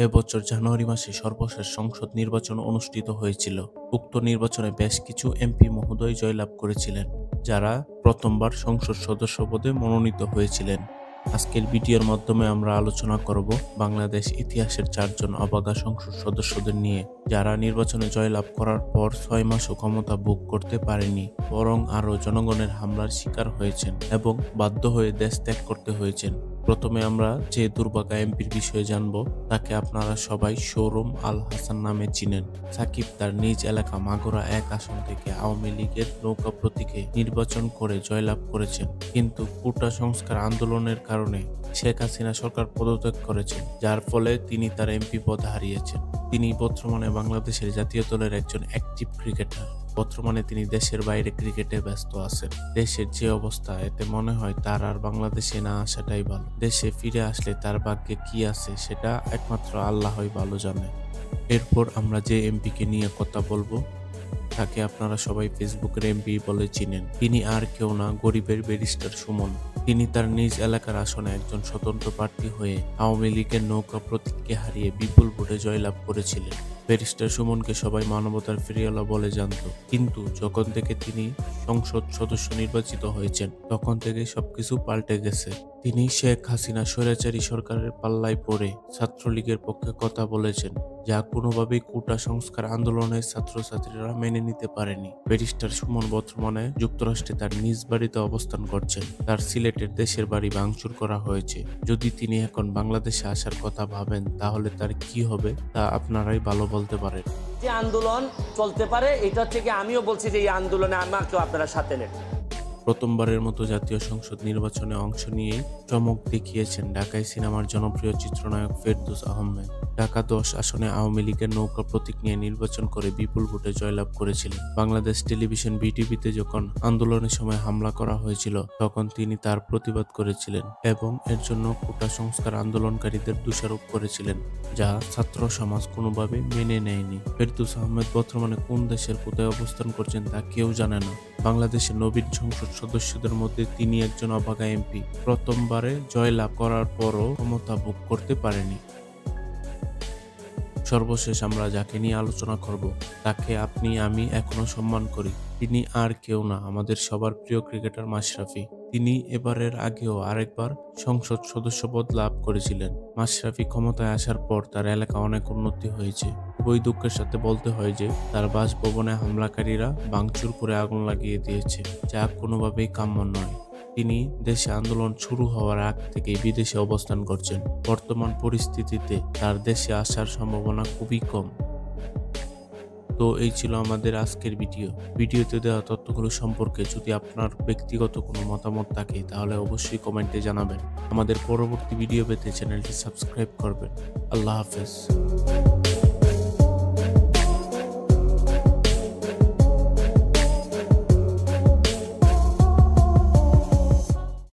এবছর জানুয়ারি মাসে সর্বশেষ সংসদ নির্বাচন অনুষ্ঠিত হয়েছিল। উক্ত নির্বাচনে বেশ কিছু এমপি মহোদয় জয়লাভ করেছিলেন, যারা প্রথমবার সংসদ সদস্য পদে মনোনীত হয়েছিলেন। আজকের ভিডিওর মাধ্যমে আমরা আলোচনা করব বাংলাদেশ ইতিহাসের 4 জন অবাগা সংসদ সদস্যদের নিয়ে, যারা নির্বাচনে জয়লাভ করার পর 6 মাসও ক্ষমতা ভোগ করতে পারেনি, বরং আরও জনগণের হামলার শিকার হয়েছেন এবং বাধ্য হয়ে দেশ ত্যাগ করতে হয়েছেন। প্রথমে আমরা যে দুর্ভাগা এমপির বিষয়ে জানব, তাকে আপনারা সবাই শোরুম আল হাসান নামে চিনেন। সাকিব তার নিজ এলাকা মাগুরা 1 আসন থেকে আওয়ামী লীগের নৌকা প্রতীকে নির্বাচন করে জয়লাভ করেছেন, কিন্তু কোটা সংস্কার আন্দোলনের কারণে শেখ হাসিনা সরকার পদত্যাগ করেছেন, যার ফলে তিনি তার এমপি পদ হারিয়েছেন। তিনি বর্তমানে বাংলাদেশের জাতীয় দলের একজন অ্যাক্টিভ ক্রিকেটার। বর্তমানে তিনি দেশের বাইরে ক্রিকেটে ব্যস্ত আছেন। দেশের যে অবস্থা, এতে মনে হয় তার আর বাংলাদেশে না আসাটাই ভালো। দেশে ফিরে আসলে তার ভাগ্যে কি আছে সেটা একমাত্র আল্লাহই ভালো জানে। এরপর আমরা যে এমপিকে নিয়ে কথা বলবো, তাকে আপনারা সবাই ফেসবুকের এমপি বলে চিনেন। তিনি আর কেউ না, গরিবের ব্যারিস্টার সুমন। তিনি তার নিজ এলাকার আসনে একজন স্বতন্ত্র প্রার্থী হয়ে আওয়ামী লীগের নৌকা প্রতীককে হারিয়ে বিপুল ভোটে জয়লাভ করেছিলেন। ব্যারিস্টার সুমনকে সবাই মানবতার ফেরিওয়ালা বলে জানত, কিন্তু যখন থেকে তিনি সংসদ সদস্য নির্বাচিত হয়েছেন, তখন থেকে সবকিছু পাল্টে গেছে। তিনি শেখ হাসিনা স্বৈরাচারী সরকারের পাল্লায় পড়ে ছাত্রলীগের পক্ষে কথা বলেছেন, যা কোনোভাবেই কোটা সংস্কার আন্দোলনের ছাত্রছাত্রীরা মেনে নিতে পারেনি। ব্যারিস্টার সুমন বর্তমানে যুক্তরাষ্ট্রে তার নিজ বাড়িতে অবস্থান করছেন। তার সিলেটের দেশের বাড়ি ভাঙচুর করা হয়েছে। যদি তিনি এখন বাংলাদেশে আসার কথা ভাবেন, তাহলে তার কি হবে তা আপনারাই ভালো বলতে পারেন। যে আন্দোলন চলতে পারে, এটা থেকে আমিও বলছি যে এই আন্দোলনে আমাকেও আপনারা সাথে নেন। প্রথমবারের মতো জাতীয় সংসদ নির্বাচনে অংশ নিয়েই চমক দেখিয়েছেন ঢাকায় সিনেমার জনপ্রিয় চিত্রনায়ক ফেরদৌস আহমেদ। ঢাকা 10 আসনে আওয়ামী লীগের নৌকা প্রতীক নিয়ে নির্বাচন করে বিপুল ভোটে জয়লাভ করেছিলেন। বাংলাদেশ টেলিভিশন বিটিভিতে যখন আন্দোলনের সময় হামলা করা হয়েছিল, তখন তিনি তার প্রতিবাদ করেছিলেন এবং এর জন্য কোটা সংস্কার আন্দোলনকারীদের দোষারোপ করেছিলেন, যা ছাত্র সমাজ কোনোভাবে মেনে নেয়নি। ফেরদৌস আহমেদ বর্তমানে কোন দেশের কোথায় অবস্থান করছেন তা কেউ জানে না। বাংলাদেশের নবীন সংসদ সদস্যদের মধ্যে তিনি একজন অবাগা এমপি। প্রথমবারে জয়লাভ করার পরও ক্ষমতা ভোগ করতে পারেনি। সর্বশেষ আমরা যাকে নিয়ে আলোচনা করব, তাকে আপনি আমি এখনো সম্মান করি। তিনি আর কেউ না, আমাদের সবার প্রিয় ক্রিকেটার মাশরাফি। তিনি এবারের আগেও আরেকবার সংসদ সদস্য পদ লাভ করেছিলেন। মাশরাফি ক্ষমতায় আসার পর তার এলাকা অনেক উন্নতি হয়েছে। খুবই দুঃখের সাথে বলতে হয় যে তার বাসভবনে হামলাকারীরা ভাঙচুর করে আগুন লাগিয়ে দিয়েছে, যা কোনোভাবেই কাম্য নয়। তিনি দেশে আন্দোলন শুরু হওয়ার আগ থেকেই বিদেশে অবস্থান করছেন। বর্তমান পরিস্থিতিতে তার দেশে আসার সম্ভাবনা খুবই কম। তো এই ছিল আমাদের আজকের ভিডিওতে দেওয়া তথ্যগুলো সম্পর্কে যদি আপনার ব্যক্তিগত কোনো মতামত থাকে, তাহলে অবশ্যই কমেন্টে জানাবেন। আমাদের পরবর্তী ভিডিও পেতে চ্যানেলটি সাবস্ক্রাইব করবেন। আল্লাহ হাফেজ।